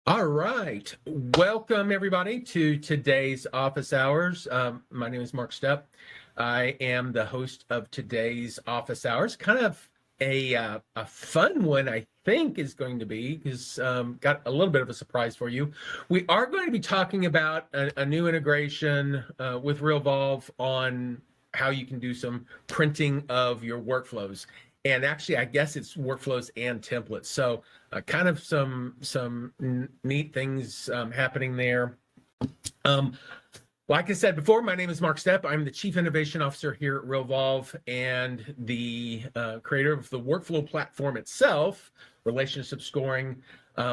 All right. Welcome, everybody, to today's office hours. My name is Mark Stepp. I am the host of today's office hours. Kind of a fun one, I think, is going to be, because got a little bit of a surprise for you. We are going to be talking about a new integration with Realvolve on how you can do some printing of your workflows. And actually, I guess it's workflows and templates. So kind of some neat things happening there. Like I said before, my name is Mark Stepp. I'm the Chief Innovation Officer here at Realvolve and the creator of the workflow platform itself, relationship scoring.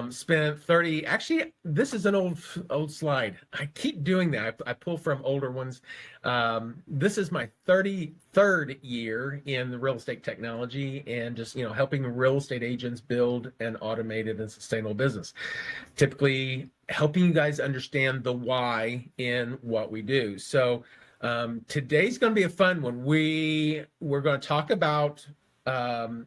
Spent 30, actually, this is an old slide. I keep doing that. I pull from older ones. This is my 33rd year in the real estate technology and just, helping real estate agents build an automated and sustainable business. Typically helping you guys understand the why in what we do. So today's going to be a fun one. We're going to talk about some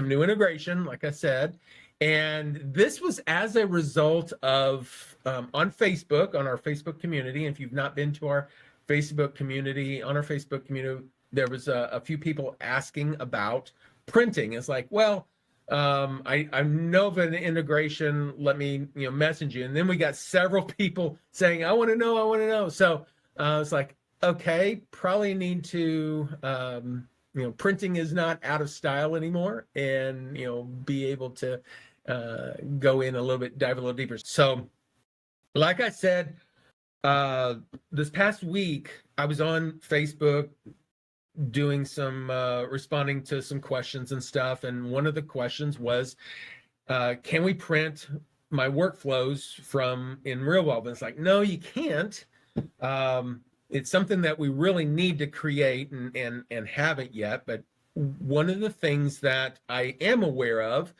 new integration, like I said. And this was as a result of on Facebook, on our Facebook community. And if you've not been to our Facebook community, on our Facebook community, there was a few people asking about printing. It's like, well, I know of an integration. Let me, message you. And then we got several people saying, I want to know. So it's like, okay, probably need to, printing is not out of style anymore, and, be able to go in a little bit, dive a little deeper. So like I said, this past week, I was on Facebook doing some responding to some questions and stuff, and one of the questions was, can we print my workflows from in Realvolve? And it's like, no, you can't. It's something that we really need to create and haven't yet. But one of the things that I am aware of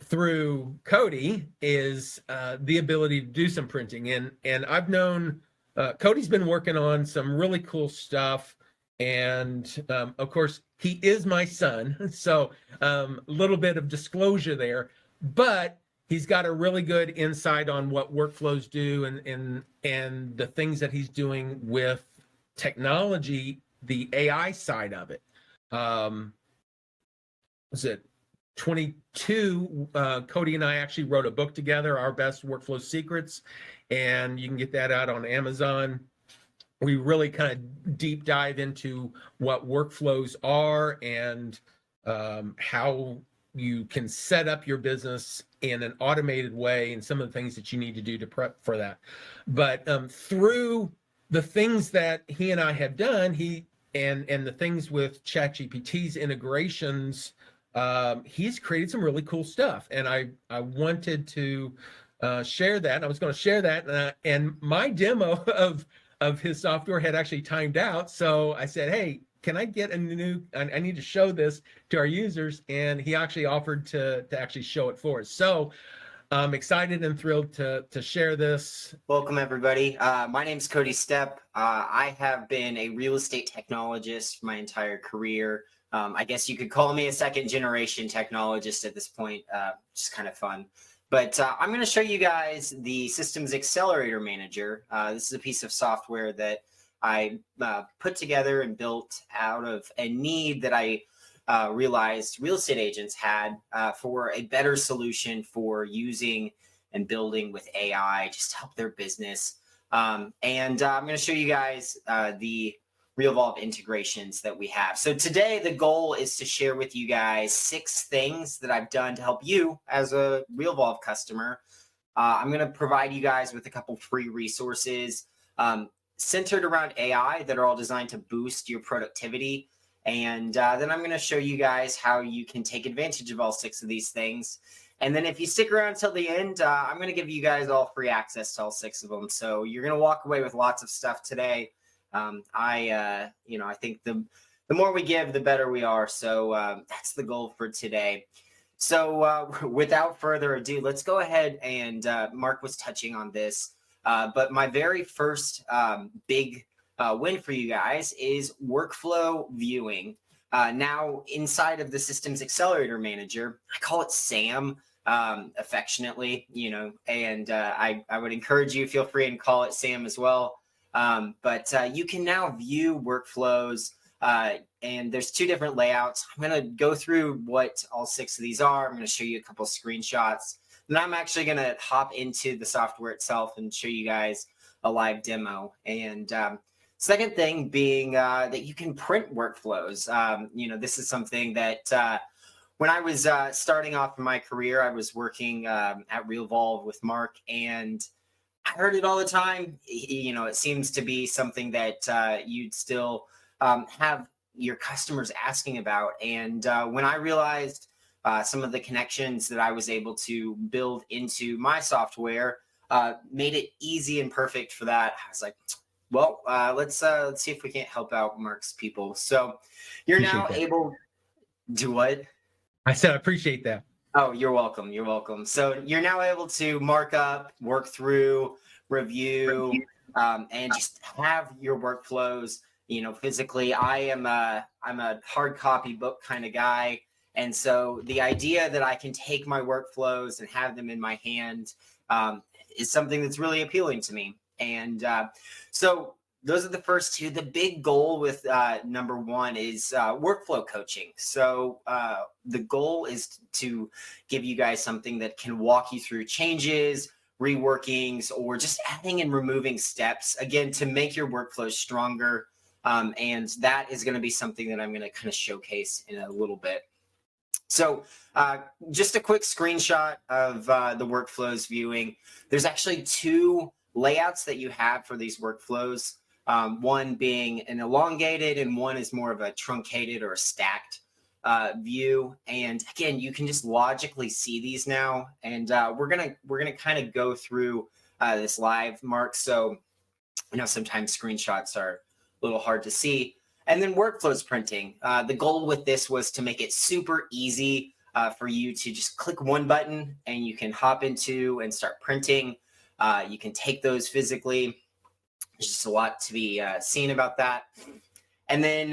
through C.O.R.E is the ability to do some printing, and I've known C.O.R.E's been working on some really cool stuff. And of course, he is my son, so a little bit of disclosure there, but he's got a really good insight on what workflows do and the things that he's doing with technology, the AI side of it. Was it 22? C.O.R.E and I actually wrote a book together, Our Best Workflow Secrets, and you can get that out on Amazon. We really kind of deep dive into what workflows are and how you can set up your business in an automated way and some of the things that you need to do to prep for that. But through the things that he and I have done, and the things with ChatGPT's integrations, he's created some really cool stuff. And I wanted to share that. I was going to share that, and my demo of his software had actually timed out. So I said, hey, can I get I need to show this to our users. And he actually offered to actually show it for us. So I'm excited and thrilled to share this. Welcome, everybody. My name is C.O.R.E Stepp. I have been a real estate technologist my entire career. I guess you could call me a second generation technologist at this point, which is kind of fun. But I'm going to show you guys the Systems Accelerator Manager. This is a piece of software that I put together and built out of a need that I realized real estate agents had for a better solution for using and building with AI just to help their business. And I'm going to show you guys the Realvolve integrations that we have. So today the goal is to share with you guys 6 things that I've done to help you as a Realvolve customer. I'm going to provide you guys with a couple free resources centered around AI that are all designed to boost your productivity. And then I'm going to show you guys how you can take advantage of all 6 of these things. And then if you stick around till the end, I'm going to give you guys all free access to all 6 of them. So you're going to walk away with lots of stuff today. I think the more we give, the better we are. So that's the goal for today. So without further ado, let's go ahead and Mark was touching on this. But my very first big win for you guys is workflow viewing. Now, inside of the Systems Accelerator Manager, I call it SAM affectionately, and I would encourage you, feel free and call it Sam as well. But you can now view workflows, and there's two different layouts. I'm going to go through what all 6 of these are. I'm going to show you a couple screenshots. And I'm actually going to hop into the software itself and show you guys a live demo. And second thing being that you can print workflows. This is something that when I was starting off in my career, I was working at Realvolve with Mark, and I heard it all the time. It seems to be something that you'd still have your customers asking about. And when I realized some of the connections that I was able to build into my software made it easy and perfect for that, I was like, well, let's see if we can't help out Mark's people. So you're now able to do what? I said, I appreciate that. Oh, you're welcome. You're welcome. So you're now able to mark up, work through, review, and just have your workflows, physically. I'm a hard copy book kind of guy. And so the idea that I can take my workflows and have them in my hand is something that's really appealing to me. And so those are the first two. The big goal with number 1 is workflow coaching. So the goal is to give you guys something that can walk you through changes, reworkings, or just adding and removing steps, again, to make your workflow stronger. And that is going to be something that I'm going to kind of showcase in a little bit. So just a quick screenshot of the workflows viewing. There's actually 2 layouts that you have for these workflows. One being an elongated and one is more of a truncated or a stacked view. And again, you can just logically see these now. And we're gonna kind of go through this live, Mark. So sometimes screenshots are a little hard to see. And then workflows printing. The goal with this was to make it super easy for you to just click one button and you can hop into and start printing. You can take those physically. There's just a lot to be seen about that. And then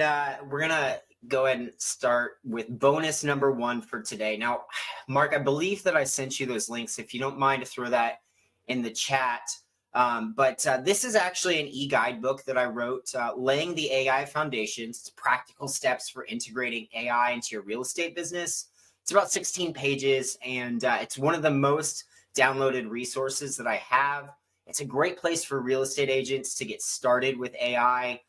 we're going to go ahead and start with bonus number 1 for today. Now, Mark, I believe that I sent you those links. If you don't mind to throw that in the chat. But this is actually an e-guidebook that I wrote, Laying the AI Foundations. It's practical steps for integrating AI into your real estate business. It's about 16 pages, and it's one of the most downloaded resources that I have. It's a great place for real estate agents to get started with AI.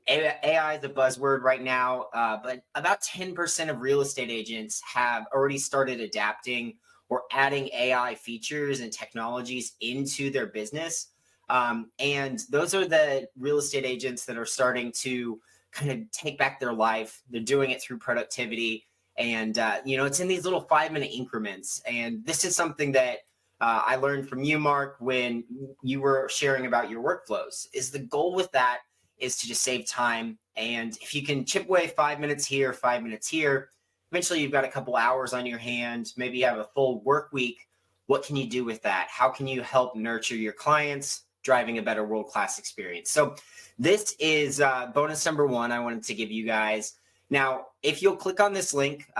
AI is a buzzword right now, but about 10% of real estate agents have already started adapting or adding AI features and technologies into their business. And those are the real estate agents that are starting to kind of take back their life. They're doing it through productivity. And, it's in these little 5-minute increments. And this is something that I learned from you, Mark, when you were sharing about your workflows. Is the goal with that is to just save time. And if you can chip away 5 minutes here, 5 minutes here, eventually you've got a couple hours on your hands. Maybe you have a full work week. What can you do with that? How can you help nurture your clients, driving a better world-class experience? So this is bonus number 1 I wanted to give you guys. Now, if you'll click on this link,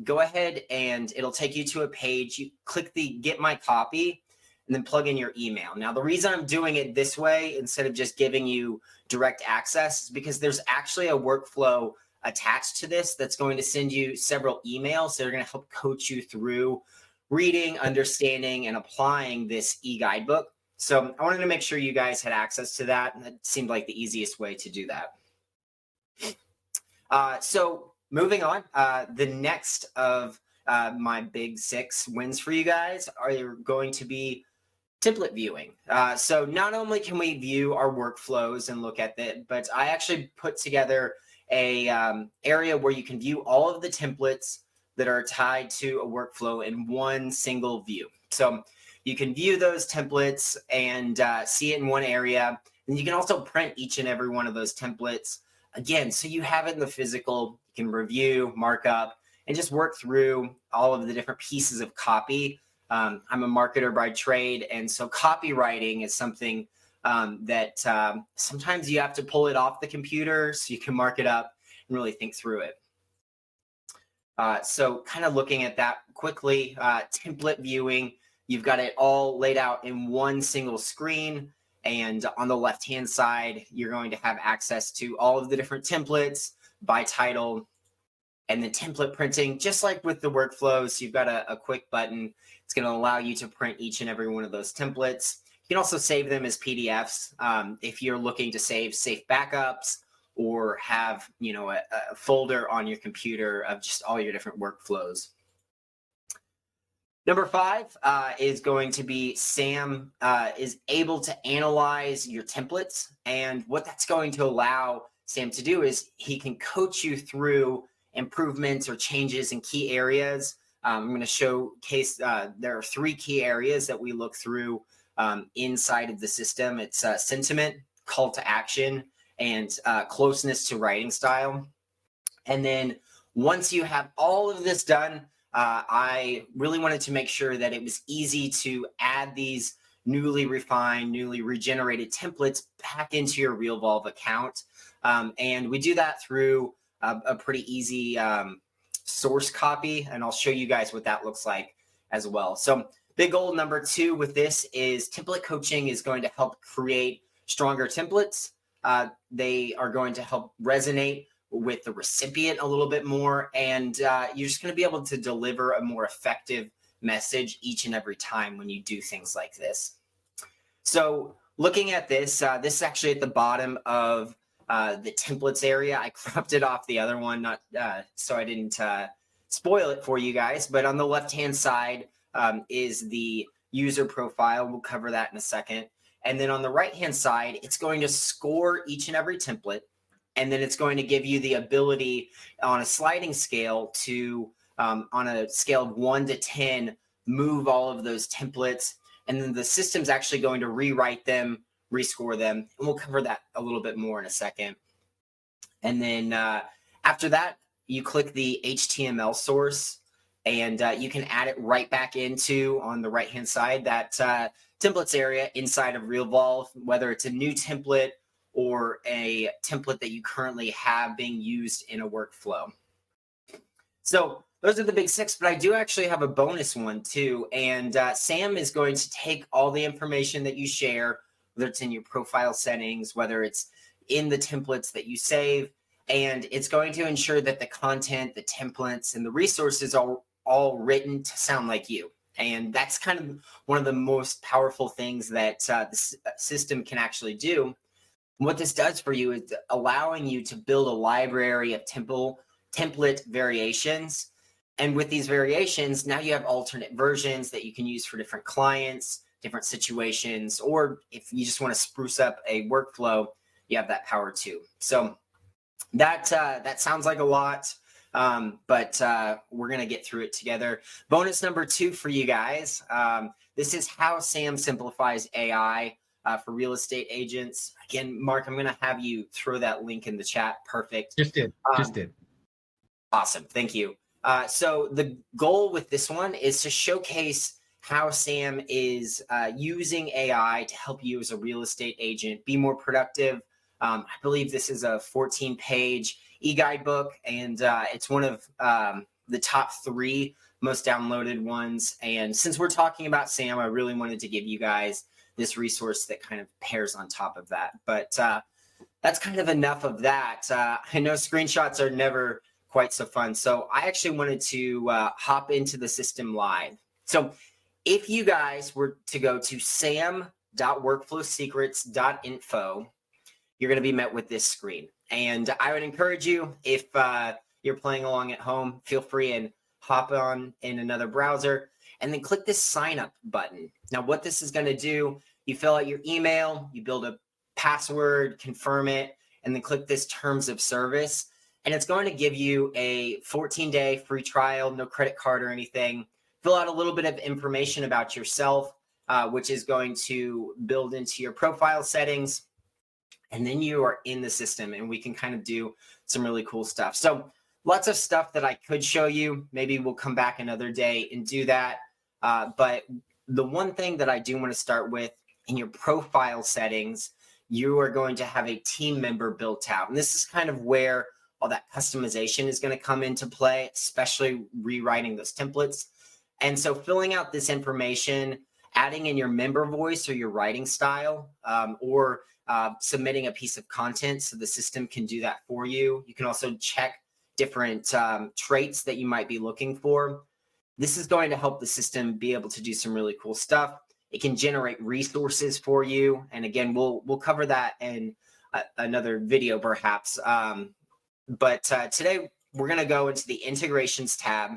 go ahead and it'll take you to a page. You click the Get My Copy and then plug in your email. Now, the reason I'm doing it this way instead of just giving you direct access is because there's actually a workflow attached to this that's going to send you several emails that are going to help coach you through reading, understanding, and applying this e-guidebook. So I wanted to make sure you guys had access to that. And that seemed like the easiest way to do that. So moving on, the next of my big 6 wins for you guys are going to be template viewing. So not only can we view our workflows and look at it, but I actually put together a area where you can view all of the templates that are tied to a workflow in one single view. So you can view those templates and see it in one area. And you can also print each and every one of those templates. Again, so you have it in the physical, you can review, mark up, and just work through all of the different pieces of copy. I'm a marketer by trade, and so copywriting is something that sometimes you have to pull it off the computer so you can mark it up and really think through it. So kind of looking at that quickly, template viewing, you've got it all laid out in one single screen. And on the left-hand side, you're going to have access to all of the different templates by title, and then template printing, just like with the workflows. You've got a quick button. It's going to allow you to print each and every one of those templates. You can also save them as PDFs if you're looking to save safe backups or have a folder on your computer of just all your different workflows. Number 5 is going to be SAM is able to analyze your templates. And what that's going to allow SAM to do is he can coach you through improvements or changes in key areas. I'm going to showcase, there are 3 key areas that we look through inside of the system. It's sentiment, call to action, and closeness to writing style. And then once you have all of this done, I really wanted to make sure that it was easy to add these newly refined, newly regenerated templates back into your Realvolve account. And we do that through a pretty easy source copy, and I'll show you guys what that looks like as well. So big goal number 2 with this is template coaching is going to help create stronger templates. They are going to help resonate with the recipient a little bit more, and you're just going to be able to deliver a more effective message each and every time when you do things like this. So looking at this, this is actually at the bottom of the templates area. I cropped it off the other one, not so I didn't spoil it for you guys, but on the left-hand side is the user profile. We'll cover that in a second. And then on the right-hand side, it's going to score each and every template. And then it's going to give you the ability on a sliding scale to, on a scale of 1 to 10, move all of those templates. And then the system's actually going to rewrite them, rescore them. And we'll cover that a little bit more in a second. And then after that, you click the HTML source, and you can add it right back into, on the right-hand side, that templates area inside of Realvolve, whether it's a new template or a template that you currently have being used in a workflow. So those are the big 6, but I do actually have a bonus one too. And Sam is going to take all the information that you share, whether it's in your profile settings, whether it's in the templates that you save, and it's going to ensure that the content, the templates, and the resources are all written to sound like you. And that's kind of one of the most powerful things that the system can actually do. What this does for you is allowing you to build a library of template variations. And with these variations, now you have alternate versions that you can use for different clients, different situations, or if you just want to spruce up a workflow, you have that power too. So that sounds like a lot, but we're going to get through it together. Bonus number 2 for you guys. This is how Sam simplifies AI for real estate agents. Again, Mark, I'm going to have you throw that link in the chat. Perfect. Just did. Awesome. Thank you. So the goal with this one is to showcase how Sam is using AI to help you as a real estate agent be more productive. I believe this is a 14-page e-guidebook, and it's one of the top 3 most downloaded ones. And since we're talking about Sam, I really wanted to give you guys this resource that kind of pairs on top of that. But that's kind of enough of that. I know screenshots are never quite so fun. So I actually wanted to hop into the system live. So if you guys were to go to sam.workflowsecrets.info, you're going to be met with this screen. And I would encourage you, if you're playing along at home, feel free and hop on in another browser and then click this sign up button. Now, what this is going to do, you fill out your email, you build a password, confirm it, and then click this terms of service. And it's going to give you a 14-day free trial, no credit card or anything. Fill out a little bit of information about yourself, which is going to build into your profile settings. And then you are in the system, and we can kind of do some really cool stuff. So lots of stuff that I could show you. Maybe we'll come back another day and do that. But the one thing that I do want to start with, in your profile settings, you are going to have a team member built out. And this is kind of where all that customization is going to come into play, especially rewriting those templates. And so filling out this information, adding in your member voice or your writing style, or submitting a piece of content so the system can do that for you. You can also check different traits that you might be looking for. This is going to help the system be able to do some really cool stuff. It can generate resources for you. And again, we'll cover that in another video perhaps. But today we're going to go into the integrations tab.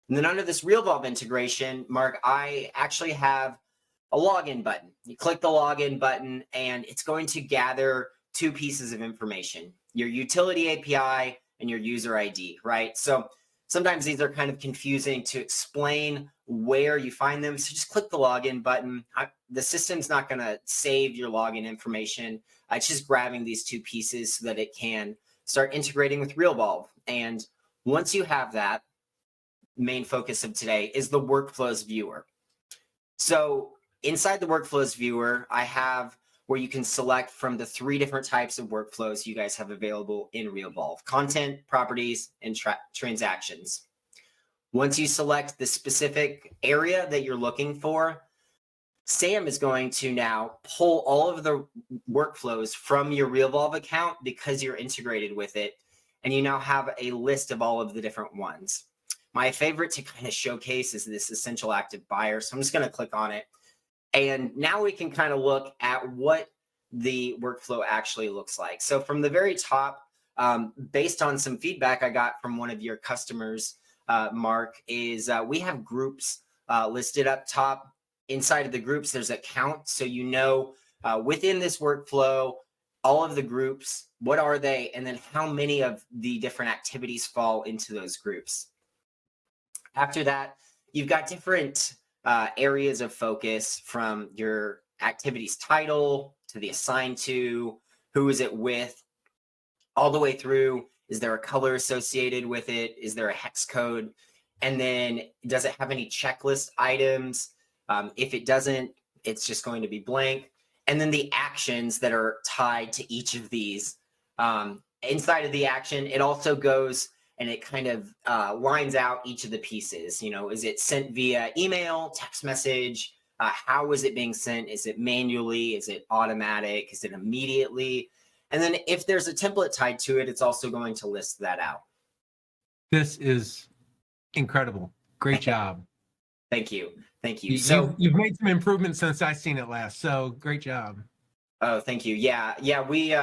And then under this Realvolve integration, Mark, I actually have a login button. You click the login button and it's going to gather two pieces of information, your utility API and your user ID, right? So sometimes these are kind of confusing to explain where you find them. So just click the login button. The system's not going to save your login information. It's just grabbing these two pieces so that it can start integrating with Realvolve. And once you have that, main focus of today is the workflows viewer. So inside the workflows viewer, I have where you can select from the 3 different types of workflows you guys have available in Realvolve: content, properties, and transactions. Once you select the specific area that you're looking for, Sam is going to now pull all of the workflows from your Realvolve account because you're integrated with it, and you now have a list of all of the different ones. My favorite to kind of showcase is this essential active buyer. So I'm just going to click on it. And now we can kind of look at what the workflow actually looks like. So from the very top, based on some feedback I got from one of your customers, Mark, is we have groups listed up top. Inside of the groups, there's a count. So you know within this workflow, all of the groups, what are they? And then how many of the different activities fall into those groups. After that, you've got different areas of focus, from your activities title to the assigned to, who is it with, all the way through. Is there a color associated with it? Is there a hex code? And then does it have any checklist items? If it doesn't, it's just going to be blank. And then the actions that are tied to each of these. Inside of the action, it also goes and it kind of lines out each of the pieces. You know, is it sent via email, text message? How is it being sent? Is it manually? Is it automatic? Is it immediately? And then if there's a template tied to it, it's also going to list that out. This is incredible. Great job. Thank you. Thank you. So you've made some improvements since I've seen it last. So great job. Oh, thank you. Yeah. We,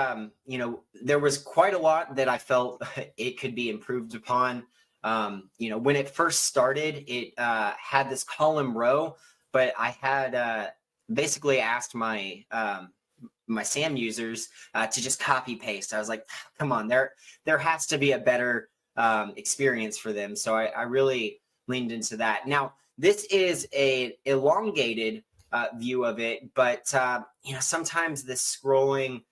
you know, there was quite a lot that I felt it could be improved upon. You know, when it first started, it had this column row, but I had basically asked my my SAM users to just copy paste. I was like, come on, there has to be a better experience for them. So I really leaned into that. Now, this is a elongated view of it, but you know, sometimes this scrolling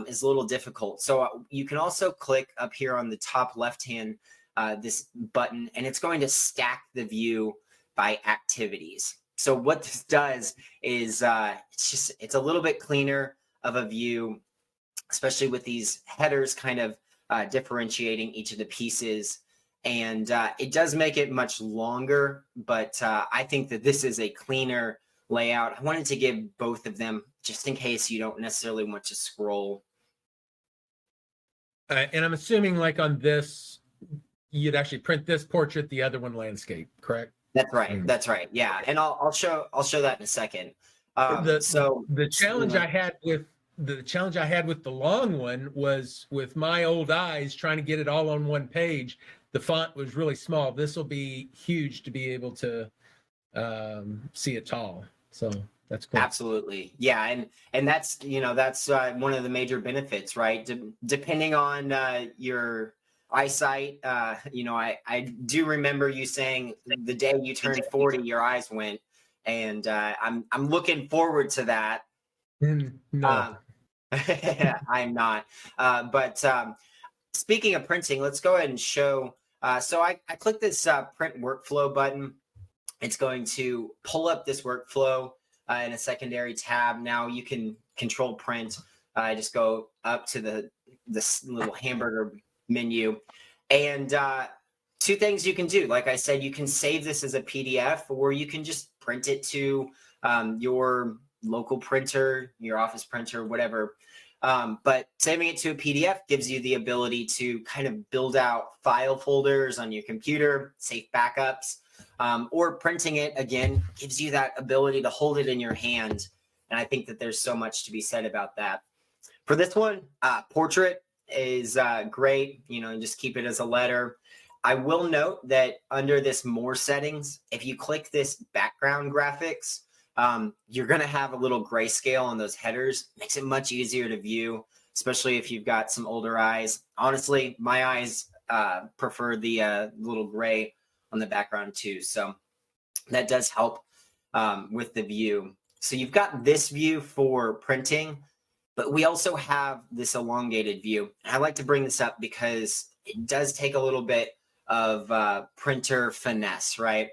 is a little difficult. So you can also click up here on the top left hand this button, and it's going to stack the view by activities. So what this does is it's a little bit cleaner of a view, especially with these headers kind of differentiating each of the pieces. And it does make it much longer, but I think that this is a cleaner layout. I wanted to give both of them just in case you don't necessarily want to scroll. And I'm assuming, like on this, you'd actually print this portrait, the other one landscape, correct? That's right. That's right. Yeah, and I'll show that in a second. The challenge I had with the long one was, with my old eyes trying to get it all on one page, the font was really small. This will be huge to be able to see it tall. So that's cool. Absolutely. Yeah. And that's, you know, that's one of the major benefits, right? Depending on your eyesight, you know, I do remember you saying the day you turned 40, your eyes went, and I'm looking forward to that. No. I'm not. But speaking of printing, let's go ahead and show. So I click this print workflow button. It's going to pull up this workflow in a secondary tab. Now you can control print. Just go up to this little hamburger menu. And two things you can do. Like I said, you can save this as a PDF, or you can just print it to your local printer, your office printer, whatever. But saving it to a PDF gives you the ability to kind of build out file folders on your computer, safe backups, or printing it again gives you that ability to hold it in your hand. And I think that there's so much to be said about that. For this one, portrait is great, and just keep it as a letter. I will note that under this more settings, if you click this background graphics, you're going to have a little grayscale on those headers. Makes it much easier to view, especially if you've got some older eyes. Honestly, my eyes prefer the little gray on the background too. So that does help with the view. So you've got this view for printing, but we also have this elongated view. And I like to bring this up because it does take a little bit of printer finesse, right?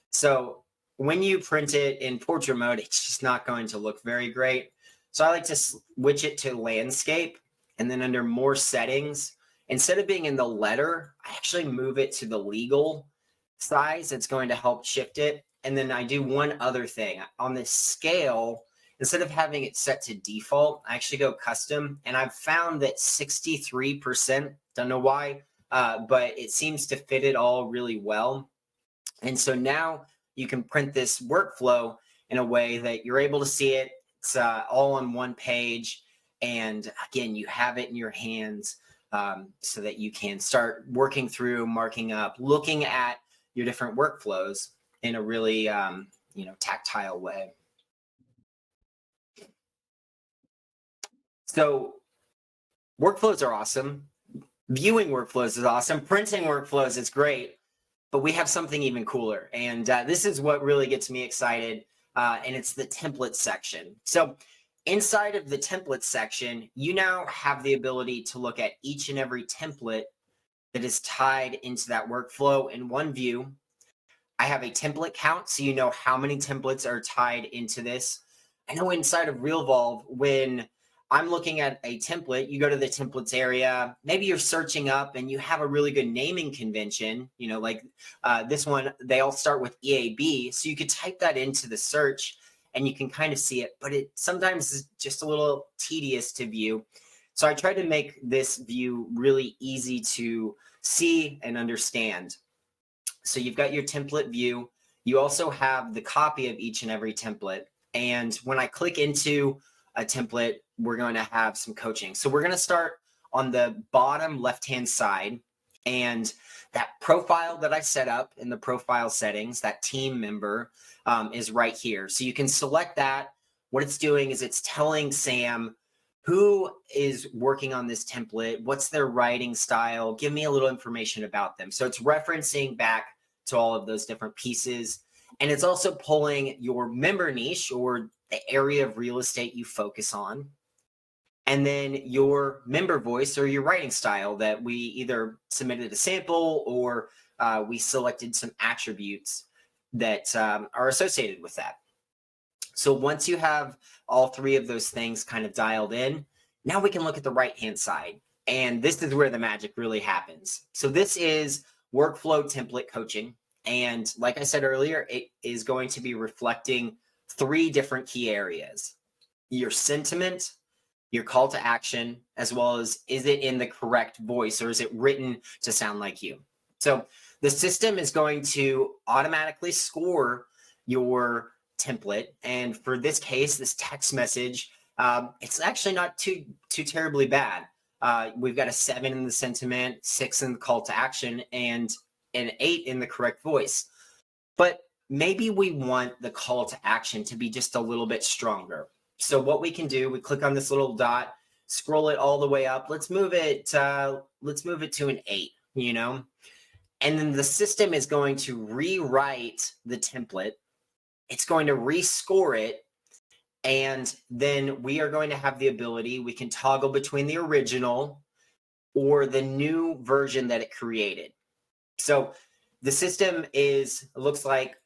So when you print it in portrait mode, it's just not going to look very great. So I like to switch it to landscape, and then under more settings, instead of being in the letter, I actually move it to the legal size. It's going to help shift it. And then I do one other thing. On this scale, instead of having it set to default, I actually go custom. And I've found that 63%, don't know why, but it seems to fit it all really well. And so now you can print this workflow in a way that you're able to see it. It's all on one page. And again, you have it in your hands so that you can start working through, marking up, looking at your different workflows in a really, tactile way. So workflows are awesome. Viewing workflows is awesome. Printing workflows is great. But we have something even cooler. And this is what really gets me excited. And it's the template section. So inside of the template section, you now have the ability to look at each and every template that is tied into that workflow in one view. I have a template count, so you know how many templates are tied into this. I know inside of Realvolve, when I'm looking at a template, you go to the templates area, maybe you're searching up and you have a really good naming convention, like this one, they all start with EAB. So you could type that into the search and you can kind of see it, but it sometimes is just a little tedious to view. So I try to make this view really easy to see and understand. So you've got your template view. You also have the copy of each and every template. And when I click into a template, we're going to have some coaching. So we're going to start on the bottom left-hand side. And that profile that I set up in the profile settings, that team member is right here. So you can select that. What it's doing is it's telling Sam who is working on this template, what's their writing style, give me a little information about them. So it's referencing back to all of those different pieces. And it's also pulling your member niche or the area of real estate you focus on, and then your member voice or your writing style that we either submitted a sample or we selected some attributes that are associated with that. So once you have all three of those things kind of dialed in, now we can look at the right-hand side. And this is where the magic really happens. So this is workflow template coaching. And like I said earlier, it is going to be reflecting three different key areas: your sentiment, your call to action, as well as is it in the correct voice or is it written to sound like you? So the system is going to automatically score your template. And for this case, this text message, it's actually not too terribly bad. We've got a 7 in the sentiment, 6 in the call to action, and an 8 in the correct voice. But maybe we want the call to action to be just a little bit stronger. So what we can do, we click on this little dot, scroll it all the way up. Let's move it to an 8, and then the system is going to rewrite the template. It's going to rescore it. And then we are going to have the ability, we can toggle between the original or the new version that it created. So the system looks like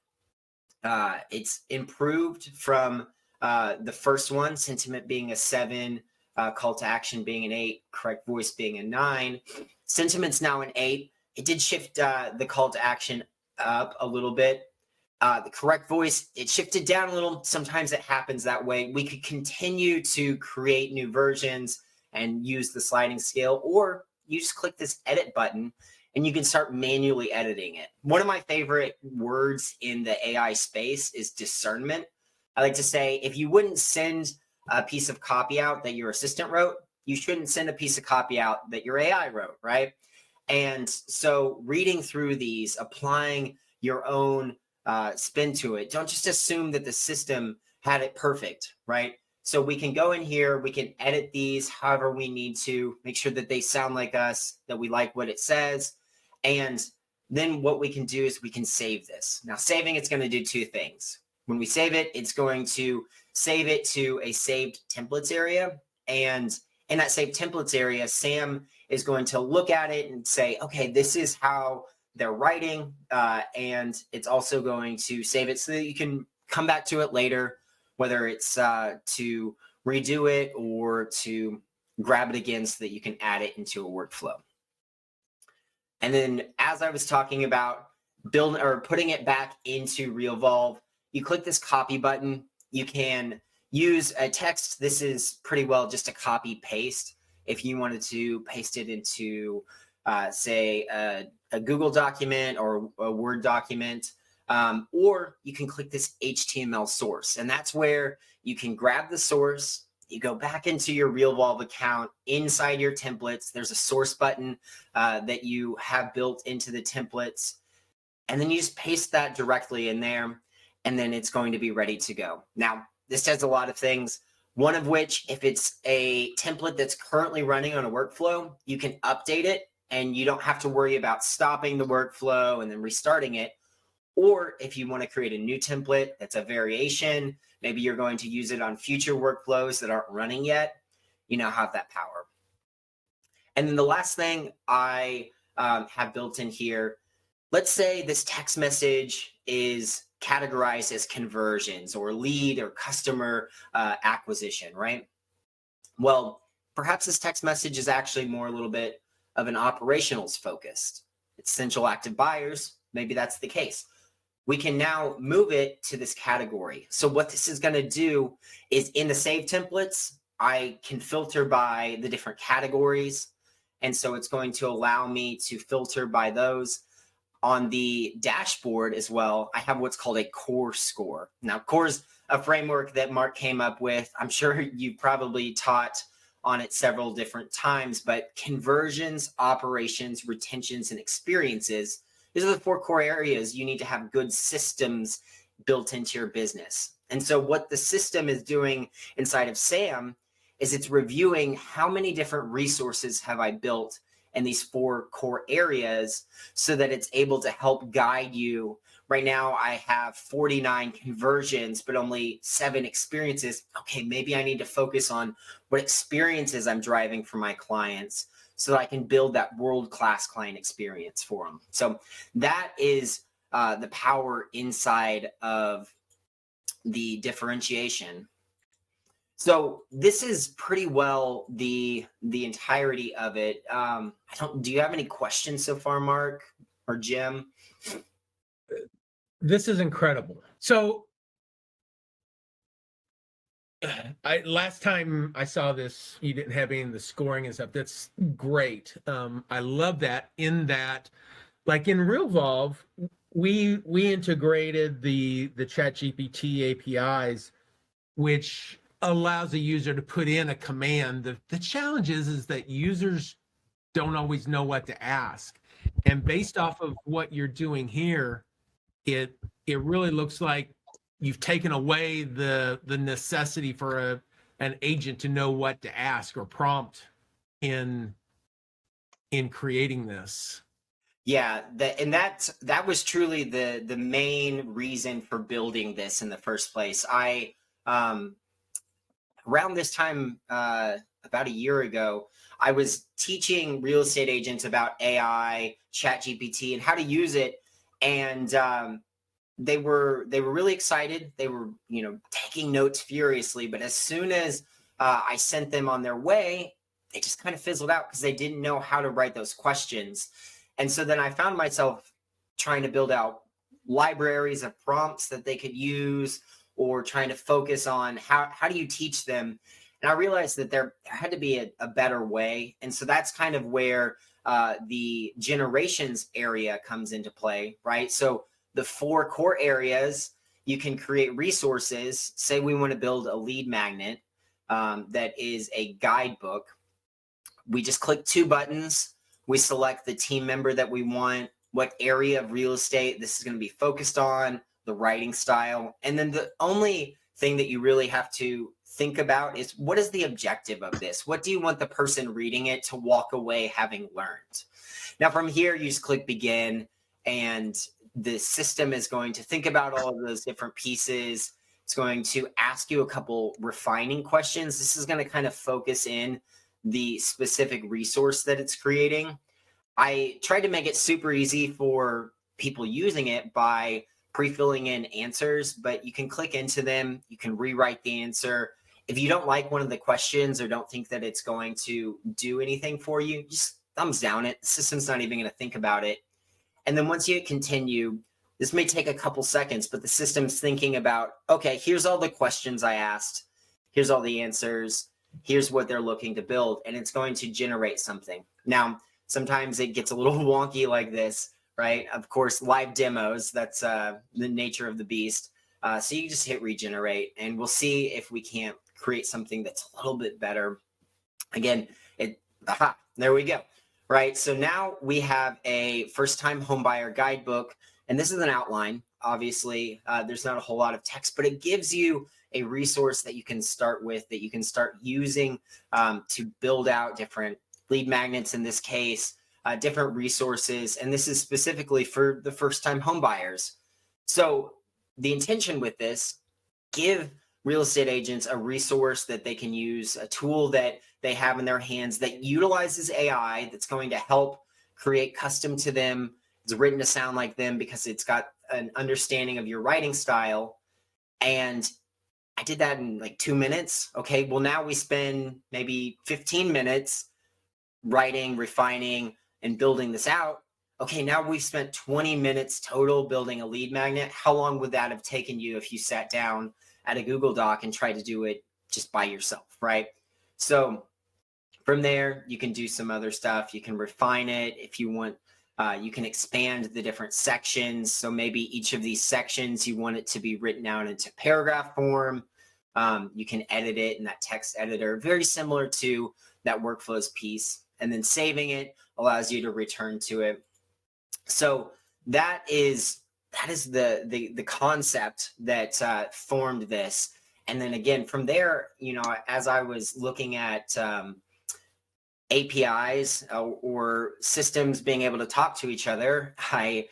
it's improved from the first one, sentiment being a 7, call to action being an 8, correct voice being a 9. Sentiment's now an 8. It did shift the call to action up a little bit. The correct voice, it shifted down a little. Sometimes it happens that way. We could continue to create new versions and use the sliding scale, or you just click this edit button and you can start manually editing it. One of my favorite words in the AI space is discernment. I like to say, if you wouldn't send a piece of copy out that your assistant wrote, you shouldn't send a piece of copy out that your AI wrote, right? And so reading through these, applying your own spin to it, don't just assume that the system had it perfect, right? So we can go in here, we can edit these however we need to, make sure that they sound like us, that we like what it says. And then what we can do is we can save this. Now, saving, it's going to do 2 things. When we save it, it's going to save it to a saved templates area. And in that saved templates area, Sam is going to look at it and say, okay, this is how they're writing. And it's also going to save it so that you can come back to it later, whether it's to redo it or to grab it again so that you can add it into a workflow. And then as I was talking about building or putting it back into Realvolve, you click this copy button. You can use a text. This is pretty well just a copy paste. If you wanted to paste it into, say, a Google document or a Word document, or you can click this HTML source. And that's where you can grab the source. You go back into your Realvolve account. Inside your templates, there's a source button that you have built into the templates. And then you just paste that directly in there, and then it's going to be ready to go. Now, this does a lot of things, one of which, if it's a template that's currently running on a workflow, you can update it, and you don't have to worry about stopping the workflow and then restarting it. Or if you want to create a new template that's a variation, maybe you're going to use it on future workflows that aren't running yet, you now have that power. And then the last thing I have built in here, let's say this text message is categorized as conversions or lead or customer acquisition, right? Well, perhaps this text message is actually more a little bit of an operationals focused. It's essential active buyers. Maybe that's the case. We can now move it to this category. So what this is going to do is in the save templates, I can filter by the different categories. And so it's going to allow me to filter by those. On the dashboard as well, I have what's called a C.O.R.E score. Now, C.O.R.E is a framework that Mark came up with. I'm sure you've probably taught on it several different times, but conversions, operations, retentions, and experiences, these are the 4 core areas you need to have good systems built into your business. And so what the system is doing inside of SAM is it's reviewing how many different resources have I built in these 4 core areas so that it's able to help guide you. Right now, I have 49 conversions, but only 7 experiences. Okay, maybe I need to focus on what experiences I'm driving for my clients so that I can build that world-class client experience for them. So that is the power inside of the differentiation. So this is pretty well the entirety of it. Do you have any questions so far, Mark or Jim? This is incredible. So last time I saw this, you didn't have any of the scoring and stuff. That's great. I love that. In that, like in Realvolve, we integrated the ChatGPT APIs, which allows a user to put in a command. The challenge is that users don't always know what to ask. And based off of what you're doing here, it really looks like you've taken away the necessity for an agent to know what to ask or prompt in creating this. Yeah, that was truly the main reason for building this in the first place. I around this time, about a year ago, I was teaching real estate agents about AI, ChatGPT, and how to use it. And they were really excited. They were, taking notes furiously. But as soon as I sent them on their way, they just kind of fizzled out because they didn't know how to write those questions. And so then I found myself trying to build out libraries of prompts that they could use, or trying to focus on how do you teach them. And I realized that there had to be a better way. And so that's kind of where the generations area comes into play, right? So the 4 core areas, you can create resources. Say we want to build a lead magnet that is a guidebook. We just click 2 buttons. We select the team member that we want, what area of real estate this is going to be focused on, the writing style. And then the only thing that you really have to think about is, what is the objective of this? What do you want the person reading it to walk away having learned? Now, from here, you just click begin, and the system is going to think about all of those different pieces. It's going to ask you a couple refining questions. This is going to kind of focus in the specific resource that it's creating. I tried to make it super easy for people using it by pre-filling in answers, but you can click into them. You can rewrite the answer. If you don't like one of the questions or don't think that it's going to do anything for you, just thumbs down it. The system's not even going to think about it. And then once you hit continue, this may take a couple seconds, but the system's thinking about, okay, here's all the questions I asked. Here's all the answers. Here's what they're looking to build. And it's going to generate something. Now, sometimes it gets a little wonky like this, right? Of course, live demos, that's the nature of the beast. So you just hit regenerate, and we'll see if we can't create something that's a little bit better. Again, there we go. Right, so now we have a first-time homebuyer guidebook, and this is an outline. Obviously, there's not a whole lot of text, but it gives you a resource that you can start with, that you can start using to build out different lead magnets in this case, different resources, and this is specifically for the first-time homebuyers. So the intention with this, give real estate agents a resource that they can use, a tool that they have in their hands that utilizes AI, that's going to help create custom to them. It's written to sound like them because it's got an understanding of your writing style. And I did that in like 2 minutes. Okay, well, now we spend maybe 15 minutes writing, refining, and building this out. Okay, now we've spent 20 minutes total building a lead magnet. How long would that have taken you if you sat down at a Google Doc and tried to do it just by yourself, right? So from there, you can do some other stuff. You can refine it if you want. You can expand the different sections. So maybe each of these sections, you want it to be written out into paragraph form. You can edit it in that text editor, very similar to that workflows piece. And then saving it allows you to return to it. So that is the concept that formed this. And then again, from there, as I was looking at APIs or systems being able to talk to each other, I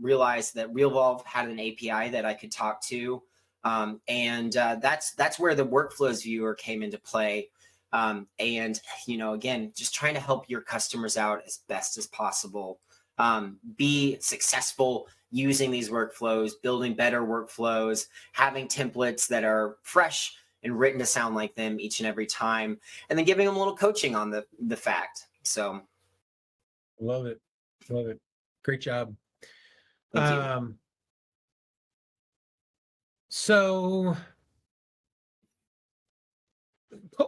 realized that Realvolve had an API that I could talk to. And that's where the workflows viewer came into play. And, again, just trying to help your customers out as best as possible. Be successful using these workflows, building better workflows, having templates that are fresh and written to sound like them each and every time, and then giving them a little coaching on the fact. So Love it. Great job. thank you. So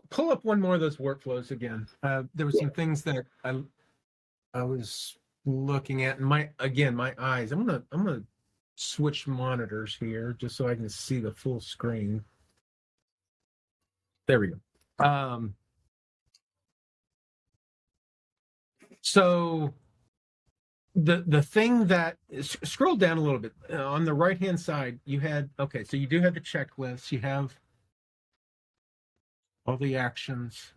pull up one more of those workflows again. There were some things that I was looking at, and my eyes. I'm gonna switch monitors here just so I can see the full screen. There we go. So the thing that scroll down a little bit on the right hand side, you had so you do have the checklist. You have all the actions,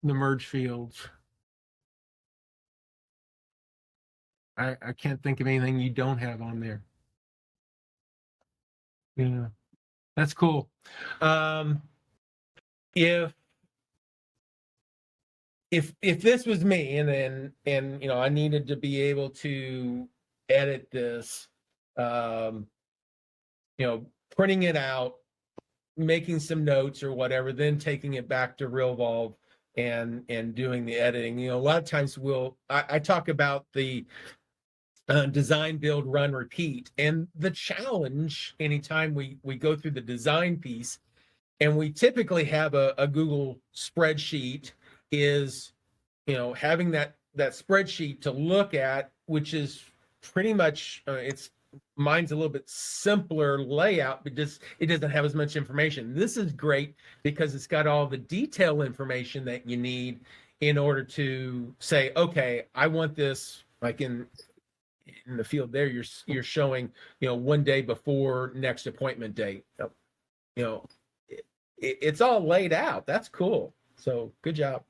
the merge fields. I can't think of anything you don't have on there. Yeah, that's cool. If this was me and I needed to be able to edit this, printing it out, making some notes or whatever, then taking it back to Realvolve, and doing the editing. You know, a lot of times I talk about the design, build, run, repeat, and the challenge anytime we go through the design piece, and we typically have a Google spreadsheet, is, you know, having that spreadsheet to look at, which is pretty much it's mine's a little bit simpler layout, but just it doesn't have as much information. This is great because it's got all the detail information that you need in order to say, okay, I want this, like in the field there, you're showing, you know, 1 day before next appointment date. You know, it's all laid out. That's cool. So good job.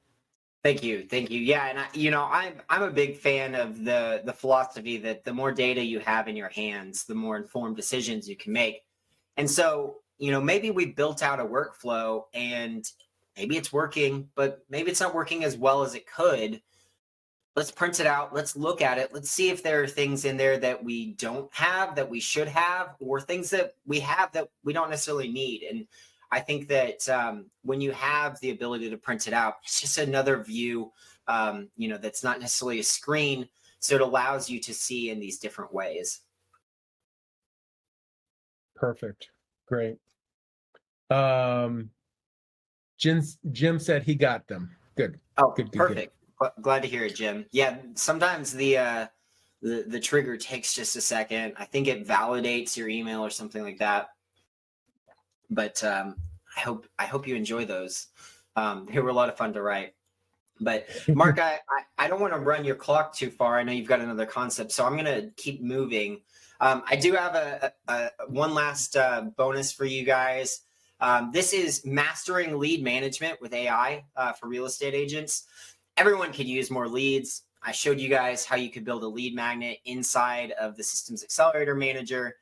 Thank you. Thank you. Yeah. And I'm a big fan of the philosophy that the more data you have in your hands, the more informed decisions you can make. And so, maybe we built out a workflow and maybe it's working, but maybe it's not working as well as it could. Let's print it out. Let's look at it. Let's see if there are things in there that we don't have, that we should have, or things that we have that we don't necessarily need. And I think that when you have the ability to print it out, it's just another view, that's not necessarily a screen. So it allows you to see in these different ways. Perfect. Great. Jim said he got them. Good. Oh, good. Perfect. Glad to hear it, Jim. Yeah, sometimes the trigger takes just a second. I think it validates your email or something like that. But I hope you enjoy those. They were a lot of fun to write. But Mark, I don't want to run your clock too far. I know you've got another concept, so I'm going to keep moving. I do have a one last bonus for you guys. This is mastering lead management with AI for real estate agents. Everyone could use more leads. I showed you guys how you could build a lead magnet inside of the Systems Accelerator Manager.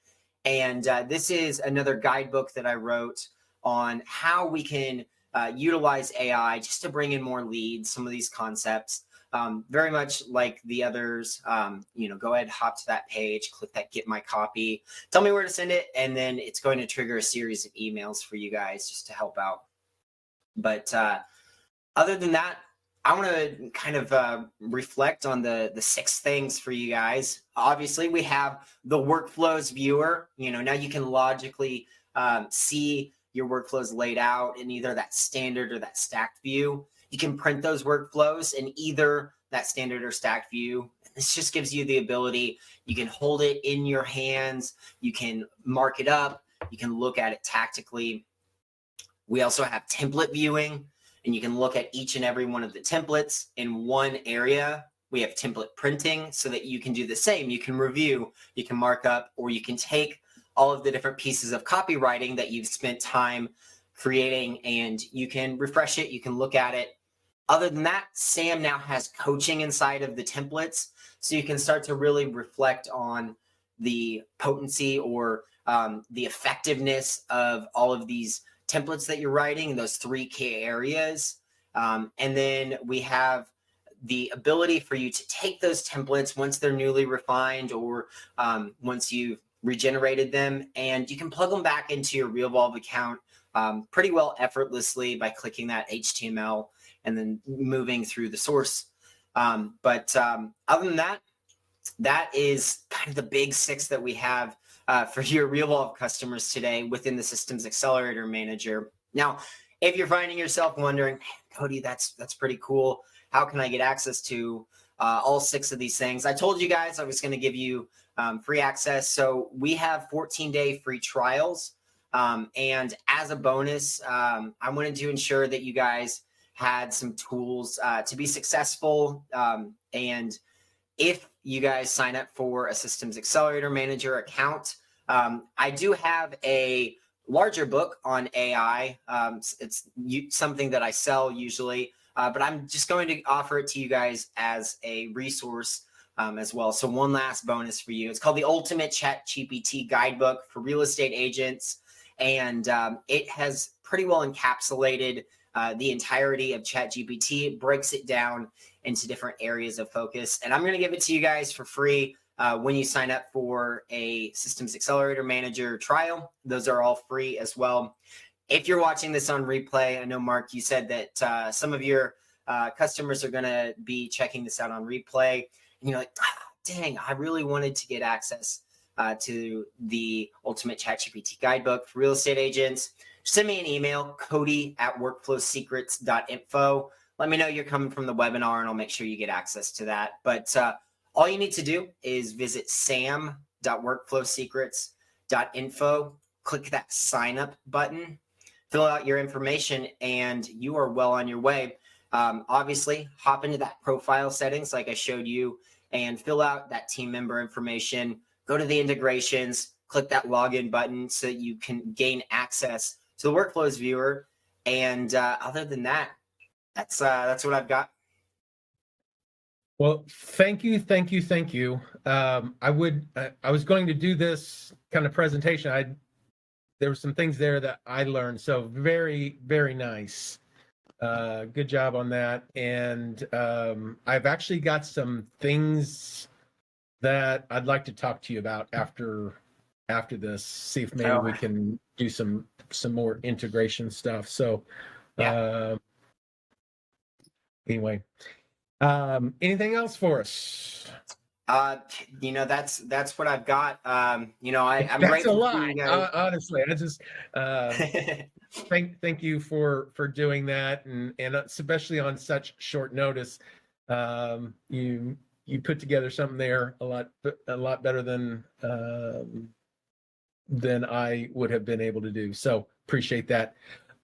And this is another guidebook that I wrote on how we can utilize AI just to bring in more leads, some of these concepts. Very much like the others, go ahead, hop to that page, click that Get My Copy, tell me where to send it, and then it's going to trigger a series of emails for you guys just to help out. But other than that, I want to kind of reflect on the 6 things for you guys. Obviously, we have the workflows viewer. Now you can logically see your workflows laid out in either that standard or that stacked view. You can print those workflows in either that standard or stacked view. This just gives you the ability. You can hold it in your hands. You can mark it up. You can look at it tactically. We also have template viewing, and you can look at each and every one of the templates in one area. We have template printing so that you can do the same. You can review, you can mark up, or you can take all of the different pieces of copywriting that you've spent time creating and you can refresh it, you can look at it. Other than that, Sam now has coaching inside of the templates, so you can start to really reflect on the potency or the effectiveness of all of these templates that you're writing in those 3 key areas. And then we have the ability for you to take those templates once they're newly refined or once you've regenerated them, and you can plug them back into your Realvolve account pretty well effortlessly by clicking that HTML and then moving through the source. But other than that, that is kind of the big 6 that we have for your Realvolve customers today within the Systems Accelerator Manager. Now, if you're finding yourself wondering, Cody, that's pretty cool. How can I get access to all 6 of these things? I told you guys I was going to give you free access. So we have 14-day free trials. And as a bonus, I wanted to ensure that you guys had some tools to be successful. And if you guys sign up for a Systems Accelerator Manager account, I do have a larger book on AI. It's something that I sell usually, but I'm just going to offer it to you guys as a resource as well. So one last bonus for you. It's called the Ultimate ChatGPT Guidebook for Real Estate Agents. And it has pretty well encapsulated the entirety of ChatGPT. It breaks it down into different areas of focus. And I'm going to give it to you guys for free when you sign up for a Systems Accelerator Manager trial. Those are all free as well. If you're watching this on replay, I know, Mark, you said that some of your customers are going to be checking this out on replay, and you're like, dang, I really wanted to get access to the Ultimate ChatGPT Guidebook for real estate agents. Send me an email, cody@workflowsecrets.info. Let me know you're coming from the webinar, and I'll make sure you get access to that. But all you need to do is visit sam.workflowsecrets.info, click that sign up button, fill out your information, and you are well on your way. Obviously, hop into that profile settings like I showed you and fill out that team member information. Go to the integrations, click that login button so that you can gain access to the Workflows viewer. And other than that, that's what I've got. Well, thank you. I was going to do this kind of presentation. There were some things there that I learned. So very, very nice. Good job on that. And I've actually got some things that I'd like to talk to you about after this. See if maybe we can do some more integration stuff. So anyway, anything else for us? That's what I've got. I'm That's grateful a lot. for you guys. Honestly, I just thank you for doing that, and especially on such short notice. You put together something there a lot better than I would have been able to do. So appreciate that.